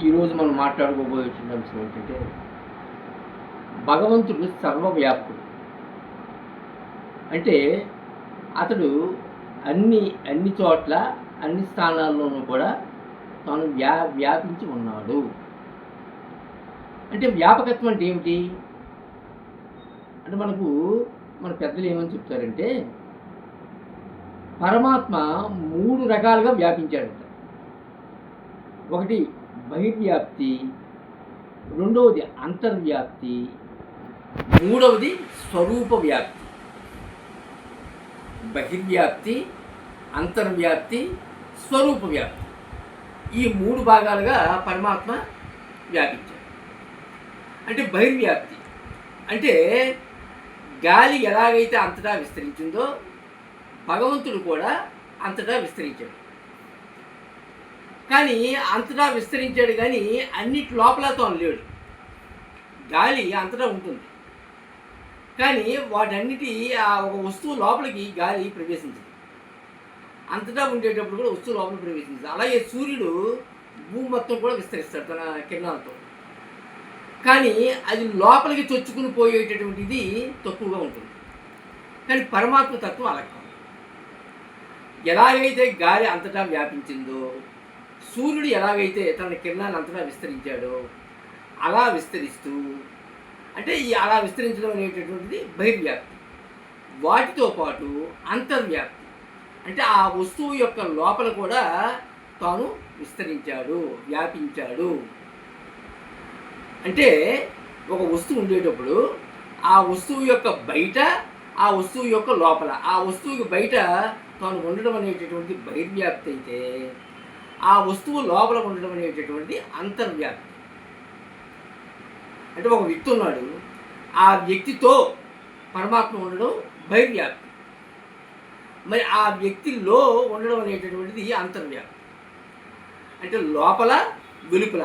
ఈరోజు మనం మాట్లాడుకోబోయే అంశం ఏంటంటే భగవంతుడు సర్వవ్యాప్తుడు. అంటే అతడు అన్ని చోట్ల అన్ని స్థానాల్లోనూ కూడా తాను వ్యాపించి ఉన్నాడు. అంటే వ్యాపకత్వం అంటే ఏమిటి? అంటే మన పెద్దలు ఏమని చెప్తారంటే పరమాత్మ 3 రకాలుగా వ్యాపించాడట. ఒకటి బహిర్వ్యాప్తి, రెండవది అంతర్వ్యాప్తి, మూడవది స్వరూప వ్యాప్తి. బహిర్వ్యాప్తి, అంతర్వ్యాప్తి, స్వరూప వ్యాప్తి, ఈ 3 భాగాలుగా పరమాత్మ వ్యాపించాడు. అంటే బహిర్వ్యాప్తి అంటే గాలి ఎలాగైతే అంతటా విస్తరించిందో భగవంతుడు కూడా అంతటా విస్తరించాడు. కానీ అంతటా విస్తరించాడు కానీ అన్నిటి లోపలతో లేడు. గాలి అంతటా ఉంటుంది కానీ వాటన్నిటి ఒక వస్తువు లోపలికి గాలి ప్రవేశించదు. అంతటా ఉండేటప్పుడు కూడా వస్తువు లోపలికి ప్రవేశించదు. అలాగే సూర్యుడు భూమి మొత్తం కూడా విస్తరిస్తాడు తన కిరణాలతో, కానీ అది లోపలికి చొచ్చుకుని పోయేటటువంటిది తక్కువగా ఉంటుంది. కానీ పరమాత్మ తత్వం అలా కాదు. ఎలాగైతే గాలి అంతటా వ్యాపించిందో, సూర్యుడు ఎలాగైతే తన కిరణాన్ని అంతటా విస్తరించాడో అలా విస్తరిస్తూ, అంటే అలా విస్తరించడం అనేటటువంటిది బహిర్వ్యాప్తి. వాటితో పాటు అంతర్వ్యాప్తి అంటే ఆ వస్తువు యొక్క లోపల కూడా తాను విస్తరించాడు, వ్యాపించాడు. అంటే ఒక వస్తువు ఉండేటప్పుడు ఆ వస్తువు యొక్క బయట, ఆ వస్తువు యొక్క లోపల, ఆ వస్తువుకి బయట తాను ఉండడం అనేటటువంటి బహిర్వ్యాప్తి అయితే, ఆ వస్తువు లోపల ఉండడం అనేటటువంటి అంతర్వ్యాప్తి. అంటే ఒక వ్యక్తి ఉన్నాడు, ఆ వ్యక్తితో పరమాత్మ ఉండడం బహిర్వ్యాప్తి. మరి ఆ వ్యక్తిలో ఉండడం అనేటటువంటిది అంతర్వ్యాప్తి. అంటే లోపల వెలుపల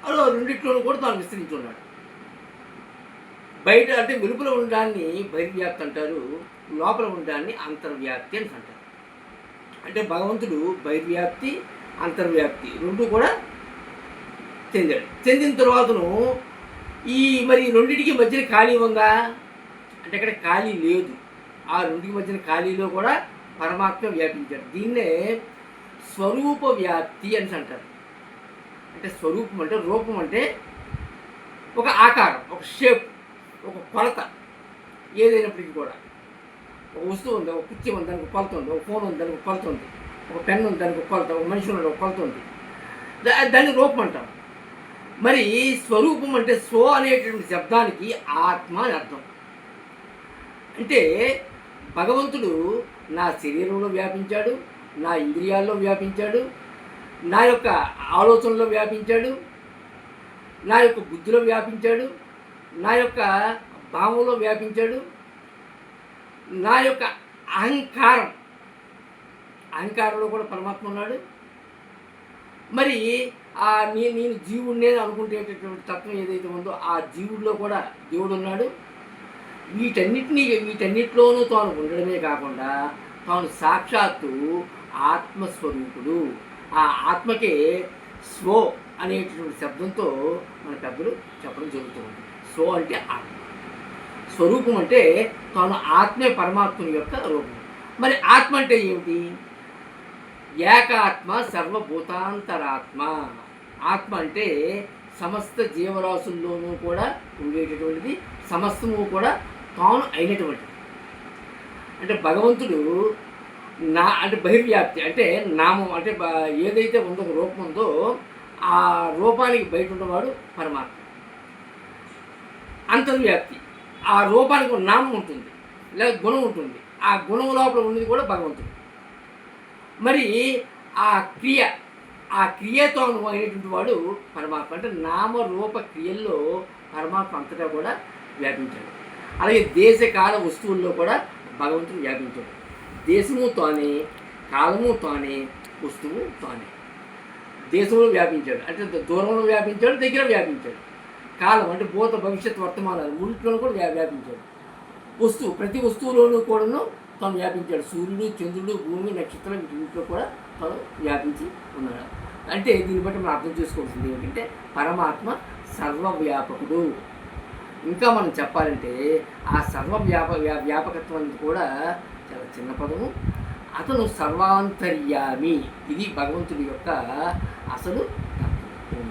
అలా రెండిట్లోనూ కూడా తాను విస్తరించి ఉన్నాడు. బయట అంటే వెలుపల ఉండడాన్ని బహిర్వ్యాప్తి అంటారు, లోపల ఉండడాన్ని అంతర్వ్యాప్తి అని అంటారు. అంటే భగవంతుడు బహిర్వ్యాప్తి, అంతర్వ్యాప్తి రెండు కూడా చెందాడు. చెందిన తర్వాతను మరి రెండింటికి మధ్యన ఖాళీ ఉందా అంటే అక్కడ ఖాళీ లేదు. ఆ రెండింటికి మధ్యన ఖాళీలో కూడా పరమాత్మ వ్యాపించాడు. దీన్నే స్వరూప వ్యాప్తి అని అంటారు. అంటే స్వరూపం అంటే రూపం అంటే ఒక ఆకారం, ఒక షేప్, ఒక కొలత. ఏదైనప్పటికీ కూడా ఒక వస్తువు ఉంది, ఒక కుర్చీ ఉంది దానికి కొలత ఉంది, ఒక ఫోన్ ఉంది దానికి కొలత ఉంది, ఒక పెన్ ఉంది దానికి కొలత, ఒక మనిషి ఉన్నాడు ఒక కొలత ఉంది, దాన్ని రూపం అంటాం. మరి స్వరూపం అంటే స్వ అనేటువంటి శబ్దానికి ఆత్మ అని అర్థం. అంటే భగవంతుడు నా శరీరంలో వ్యాపించాడు, నా ఇంద్రియాల్లో వ్యాపించాడు, నా యొక్క ఆలోచనలో వ్యాపించాడు, నా యొక్క బుద్ధిలో వ్యాపించాడు, నా యొక్క భావంలో వ్యాపించాడు, నా యొక్క అహంకారంలో కూడా పరమాత్మ ఉన్నాడు. మరి నేను జీవుడినే అనుకుంటేటటువంటి తత్వం ఏదైతే ఉందో ఆ జీవుడిలో కూడా దేవుడు ఉన్నాడు. వీటన్నిటిలోనూ తాను ఉండడమే కాకుండా తాను సాక్షాత్తు ఆత్మస్వరూపుడు. ఆ ఆత్మకే స్వ అనేటటువంటి శబ్దంతో మన పెద్దలు చెప్పడం జరుగుతుంది. స్వ అంటే ఆత్మ, స్వరూపం అంటే తాను ఆత్మే పరమాత్ముని యొక్క రూపం. మరి ఆత్మ అంటే ఏమిటి? ఏకాత్మ సర్వభూతాంతరాత్మ. ఆత్మ అంటే సమస్త జీవరాశుల్లోనూ కూడా ఉండేటటువంటిది, సమస్తము కూడా తాను అయినటువంటిది. అంటే భగవంతుడు అంటే బహిర్వ్యాప్తి అంటే నామం, అంటే ఏదైతే ఉందో రూపం ఉందో ఆ రూపానికి బయట ఉన్నవాడు పరమాత్మ. అంతర్వ్యాప్తి ఆ రూపానికి ఒక నామం ఉంటుంది లేదా గుణం ఉంటుంది, ఆ గుణం లోపల ఉన్నది కూడా భగవంతుడు. మరి ఆ క్రియతో అయినటువంటి వాడు పరమాత్మ. అంటే నామరూప క్రియల్లో పరమాత్మ అంతటా కూడా వ్యాపించాడు. అలాగే దేశకాల వస్తువుల్లో కూడా భగవంతుడు వ్యాపించాడు. దేశము తానే, కాలము తానే, వస్తువు తానే. దేశంలో వ్యాపించాడు అంటే దూరంలో వ్యాపించాడు, దగ్గర వ్యాపించాడు. కాలం అంటే భూత భవిష్యత్ వర్తమానాలు మూడింటిలో కూడా వ్యాపించాడు. ప్రతి వస్తువులోనూ కూడాను తాను వ్యాపించాడు. సూర్యుడు, చంద్రుడు, భూమి, నక్షత్రం వీటిలో కూడా తాను వ్యాపించి ఉన్నాడు. అంటే దీన్ని బట్టి మనం అర్థం చేసుకోవాల్సింది ఏమిటంటే పరమాత్మ సర్వవ్యాపకుడు. ఇంకా మనం చెప్పాలంటే ఆ వ్యాపకత్వం అనేది కూడా చాలా చిన్న పదము. అతను సర్వాంతర్యామి. ఇది భగవంతుడి యొక్క అసలు తత్వం.